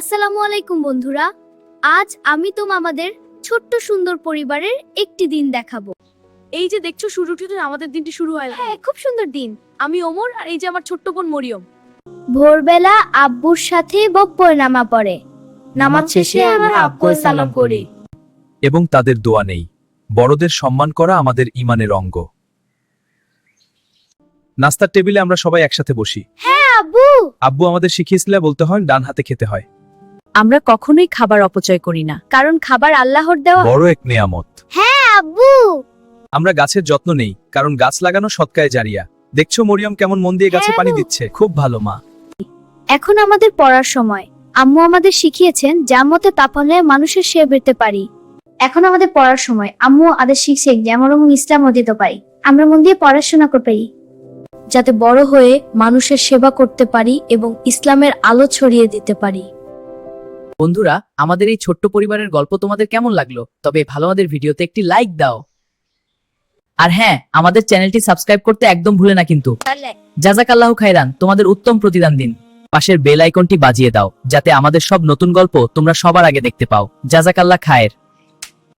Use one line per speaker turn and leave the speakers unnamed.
আসসালামু আলাইকুম বন্ধুরা, আজ আমি আমাদের ছোট্ট সুন্দর পরিবারের একটি দিন দেখাবো।
এই যে দেখছো সূর্য উঠে আমাদের দিনটি শুরু হয়।
হ্যাঁ, খুব সুন্দর দিন।
আমি ওমর আর এই যে আমার ছোট্ট বোন মরিয়ম।
ভোরবেলা আব্বুর সাথে বপ্পর নামা পড়ে। নামাজ শেষে আমরা আব্বুর সালাম করি।
এবং তাদের দোয়া নেই। বড়দের সম্মান করা আমাদের ঈমানের অঙ্গ। নাস্তার টেবিলে আমরা সবাই একসাথে বসি।
হ্যাঁ আব্বু।
আব্বু আমাদের শিখিয়েছিল বলতে হয় ডান হাতে খেতে হয়।
আমরা কখনোই খাবার অপচয় করি না,
কারণ খাবার আল্লাহর দেওয়া।
বড় এক নেয়ামত।
হ্যাঁ আব্বু।
আমরা গাছের যত্ন নেই, কারণ গাছ লাগানো সৎকায় জারিয়া। দেখছো মরিয়ম কেমন মন দিয়ে গাছে
হ্যাঁ,
পানি
আব্বু।
দিচ্ছে। খুব ভালো মা।
এখন আমাদের পড়ার সময়। আম্মু আমাদের শিখিয়েছেন যার মতে তাপনে মানুষের সেবা পেতে পারি। এখন আমাদের পড়ার সময়। আম্মু আদেশ শিখছেন যেমন ইসলাম দিতে পারি। আমরা মন দিয়ে পড়াশোনা করতে পারি, যাতে বড় হয়ে মানুষের সেবা করতে পারি এবং ইসলামের আলো ছড়িয়ে দিতে পারি।
বন্ধুরা, আমাদের এই ছোট্ট পরিবারের গল্প তোমাদের কেমন লাগলো? তবে ভালো আমাদের ভিডিওতে একটি লাইক দাও। আর হ্যাঁ, আমাদের চ্যানেলটি সাবস্ক্রাইব করতে একদম ভুলে না কিন্তু। জাযাকাল্লাহু খাইরান, তোমাদের উত্তম প্রতিদান দিন। পাশের বেল আইকনটি বাজিয়ে দাও, যাতে আমাদের সব নতুন গল্প তোমরা সবার আগে দেখতে পাও। জাযাকাল্লাহ খায়ের।